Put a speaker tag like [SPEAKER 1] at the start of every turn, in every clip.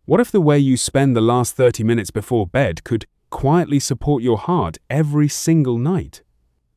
[SPEAKER 1] What if the way you spend the last 30 minutes before bed could quietly support your heart every single night?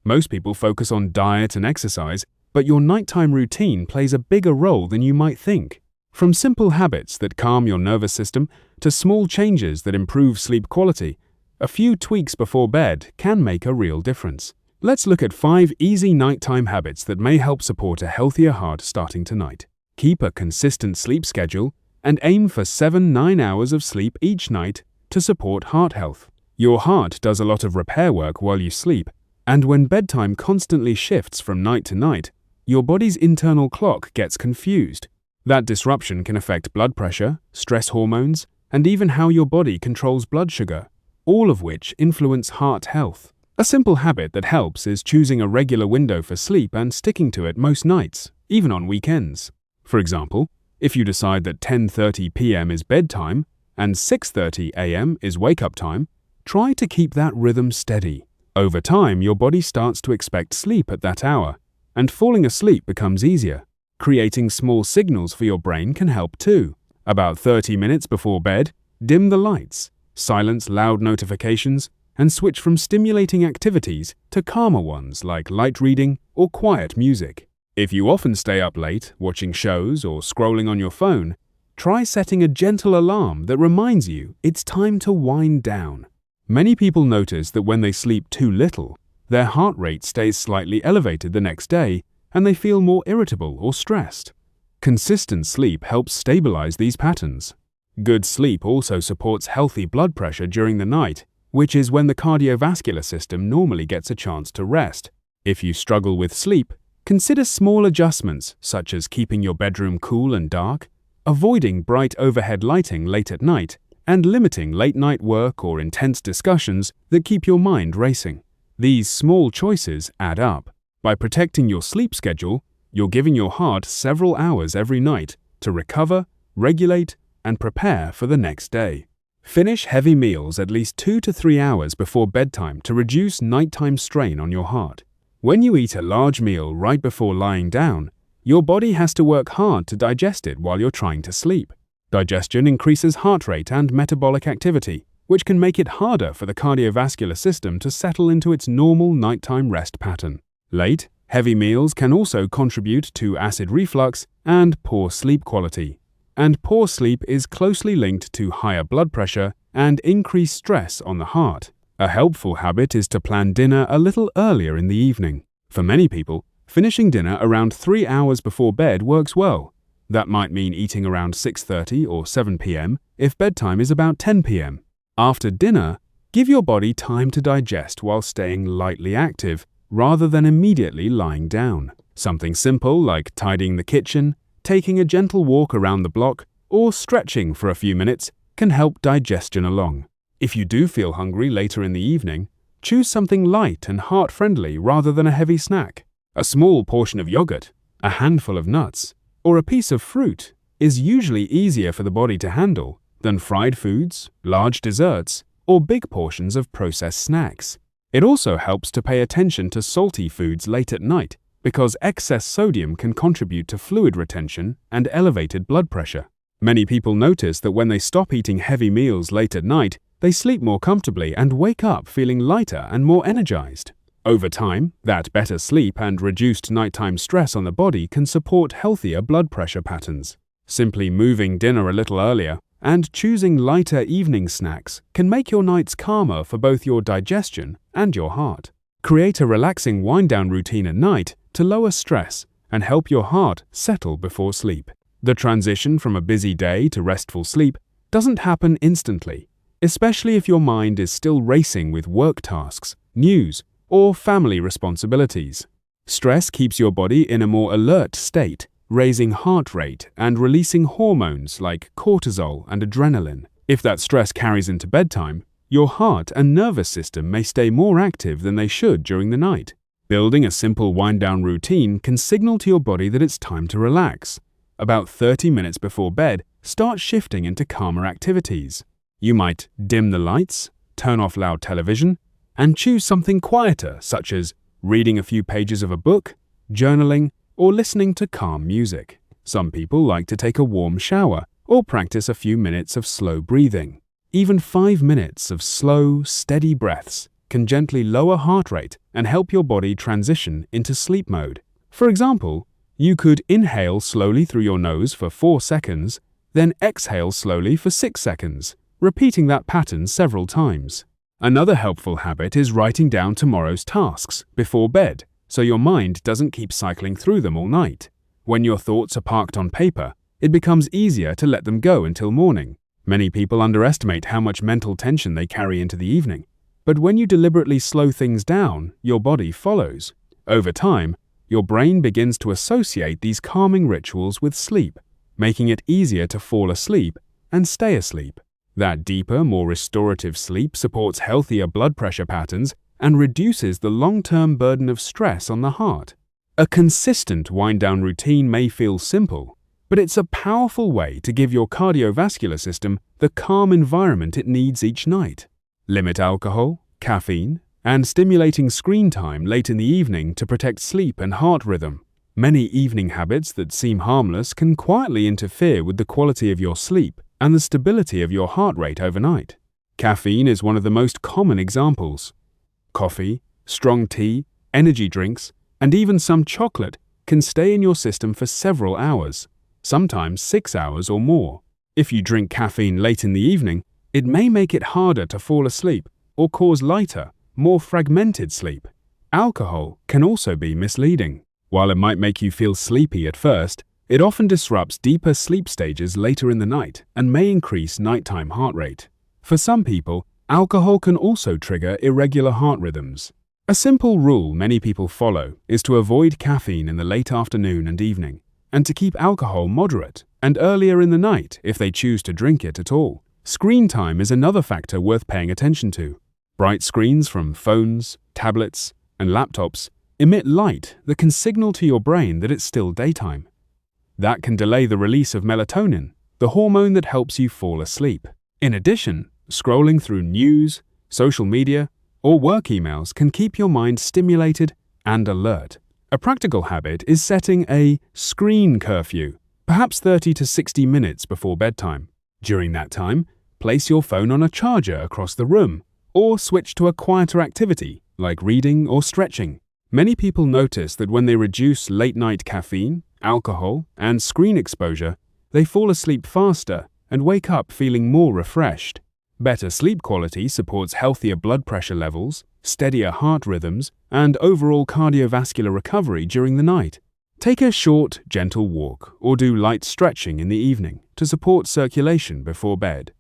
[SPEAKER 1] Most people focus on diet and exercise, but your nighttime routine plays a bigger role than you might think. From simple habits that calm your nervous system to small changes that improve sleep quality, a few tweaks before bed can make a real difference. Let's look at 5 easy nighttime habits that may help support a healthier heart starting tonight. Keep a consistent sleep schedule and aim for 7-9 hours of sleep each night to support heart health. Your heart does a lot of repair work while you sleep, and when bedtime constantly shifts from night to night, your body's internal clock gets confused. That disruption can affect blood pressure, stress hormones, and even how your body controls blood sugar, all of which influence heart health. A simple habit that helps is choosing a regular window for sleep and sticking to it most nights, even on weekends. For example, if you decide that 10:30 p.m. is bedtime and 6:30 a.m. is wake-up time, try to keep that rhythm steady. Over time, your body starts to expect sleep at that hour, and falling asleep becomes easier. Creating small signals for your brain can help too. About 30 minutes before bed, dim the lights, silence loud notifications, and switch from stimulating activities to calmer ones like light reading or quiet music. If you often stay up late, watching shows or scrolling on your phone, try setting a gentle alarm that reminds you it's time to wind down. Many people notice that when they sleep too little, their heart rate stays slightly elevated the next day, and they feel more irritable or stressed. Consistent sleep helps stabilize these patterns. Good sleep also supports healthy blood pressure during the night, which is when the cardiovascular system normally gets a chance to rest. If you struggle with sleep, consider small adjustments such as keeping your bedroom cool and dark, avoiding bright overhead lighting late at night, and limiting late-night work or intense discussions that keep your mind racing. These small choices add up. By protecting your sleep schedule, you're giving your heart several hours every night to recover, regulate, and prepare for the next day. Finish heavy meals at least 2 to 3 hours before bedtime to reduce nighttime strain on your heart. When you eat a large meal right before lying down, your body has to work hard to digest it while you're trying to sleep. Digestion increases heart rate and metabolic activity, which can make it harder for the cardiovascular system to settle into its normal nighttime rest pattern. Late, heavy meals can also contribute to acid reflux and poor sleep quality. And poor sleep is closely linked to higher blood pressure and increased stress on the heart. A helpful habit is to plan dinner a little earlier in the evening. For many people, finishing dinner around 3 hours before bed works well. That might mean eating around 6:30 or 7 p.m. if bedtime is about 10 p.m. After dinner, give your body time to digest while staying lightly active rather than immediately lying down. Something simple like tidying the kitchen, taking a gentle walk around the block, or stretching for a few minutes can help digestion along. If you do feel hungry later in the evening, choose something light and heart-friendly rather than a heavy snack. A small portion of yogurt, a handful of nuts, or a piece of fruit is usually easier for the body to handle than fried foods, large desserts, or big portions of processed snacks. It also helps to pay attention to salty foods late at night because excess sodium can contribute to fluid retention and elevated blood pressure. Many people notice that when they stop eating heavy meals late at night, they sleep more comfortably and wake up feeling lighter and more energized. Over time, that better sleep and reduced nighttime stress on the body can support healthier blood pressure patterns. Simply moving dinner a little earlier and choosing lighter evening snacks can make your nights calmer for both your digestion and your heart. Create a relaxing wind-down routine at night to lower stress and help your heart settle before sleep. The transition from a busy day to restful sleep doesn't happen instantly, especially if your mind is still racing with work tasks, news, or family responsibilities. Stress keeps your body in a more alert state, raising heart rate and releasing hormones like cortisol and adrenaline. If that stress carries into bedtime, your heart and nervous system may stay more active than they should during the night. Building a simple wind-down routine can signal to your body that it's time to relax. About 30 minutes before bed, start shifting into calmer activities. You might dim the lights, turn off loud television, and choose something quieter such as reading a few pages of a book, journaling, or listening to calm music. Some people like to take a warm shower or practice a few minutes of slow breathing. Even 5 minutes of slow, steady breaths can gently lower heart rate and help your body transition into sleep mode. For example, you could inhale slowly through your nose for 4 seconds, then exhale slowly for 6 seconds, repeating that pattern several times. Another helpful habit is writing down tomorrow's tasks before bed, so your mind doesn't keep cycling through them all night. When your thoughts are parked on paper, it becomes easier to let them go until morning. Many people underestimate how much mental tension they carry into the evening, but when you deliberately slow things down, your body follows. Over time, your brain begins to associate these calming rituals with sleep, making it easier to fall asleep and stay asleep. That deeper, more restorative sleep supports healthier blood pressure patterns and reduces the long-term burden of stress on the heart. A consistent wind-down routine may feel simple, but it's a powerful way to give your cardiovascular system the calm environment it needs each night. Limit alcohol, caffeine, and stimulating screen time late in the evening to protect sleep and heart rhythm. Many evening habits that seem harmless can quietly interfere with the quality of your sleep and the stability of your heart rate overnight. Caffeine is one of the most common examples. Coffee, strong tea, energy drinks, and even some chocolate can stay in your system for several hours, sometimes 6 hours or more. If you drink caffeine late in the evening, it may make it harder to fall asleep or cause lighter, more fragmented sleep. Alcohol can also be misleading. While it might make you feel sleepy at first, it often disrupts deeper sleep stages later in the night and may increase nighttime heart rate. For some people, alcohol can also trigger irregular heart rhythms. A simple rule many people follow is to avoid caffeine in the late afternoon and evening, and to keep alcohol moderate and earlier in the night if they choose to drink it at all. Screen time is another factor worth paying attention to. Bright screens from phones, tablets, and laptops emit light that can signal to your brain that it's still daytime. That can delay the release of melatonin, the hormone that helps you fall asleep. In addition, scrolling through news, social media, or work emails can keep your mind stimulated and alert. A practical habit is setting a screen curfew, perhaps 30 to 60 minutes before bedtime. During that time, place your phone on a charger across the room, or switch to a quieter activity like reading or stretching. Many people notice that when they reduce late-night caffeine, alcohol, and screen exposure, they fall asleep faster and wake up feeling more refreshed. Better sleep quality supports healthier blood pressure levels, steadier heart rhythms, and overall cardiovascular recovery during the night. Take a short, gentle walk or do light stretching in the evening to support circulation before bed.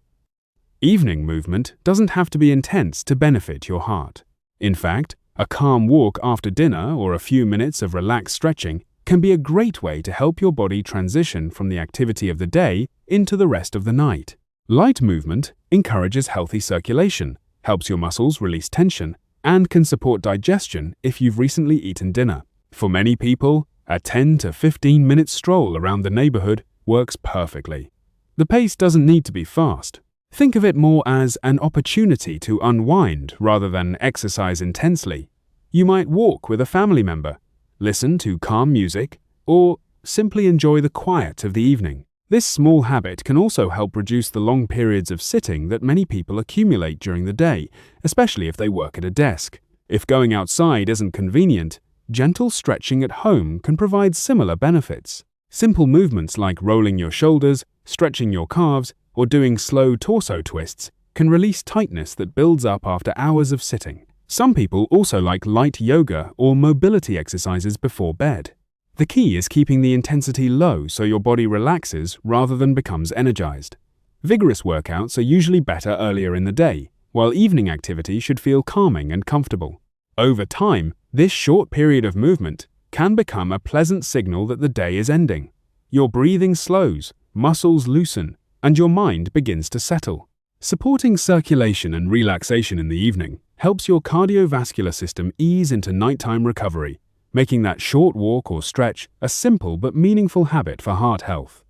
[SPEAKER 1] Evening movement doesn't have to be intense to benefit your heart. In fact, a calm walk after dinner or a few minutes of relaxed stretching can be a great way to help your body transition from the activity of the day into the rest of the night. Light movement encourages healthy circulation, helps your muscles release tension, and can support digestion if you've recently eaten dinner. For many people, a 10 to 15-minute stroll around the neighborhood works perfectly. The pace doesn't need to be fast. Think of it more as an opportunity to unwind rather than exercise intensely. You might walk with a family member, listen to calm music, or simply enjoy the quiet of the evening. This small habit can also help reduce the long periods of sitting that many people accumulate during the day, especially if they work at a desk. If going outside isn't convenient, gentle stretching at home can provide similar benefits. Simple movements like rolling your shoulders, stretching your calves, or doing slow torso twists can release tightness that builds up after hours of sitting. Some people also like light yoga or mobility exercises before bed. The key is keeping the intensity low so your body relaxes rather than becomes energized. Vigorous workouts are usually better earlier in the day, while evening activity should feel calming and comfortable. Over time, this short period of movement can become a pleasant signal that the day is ending. Your breathing slows, muscles loosen, and your mind begins to settle. Supporting circulation and relaxation in the evening helps your cardiovascular system ease into nighttime recovery, making that short walk or stretch a simple but meaningful habit for heart health.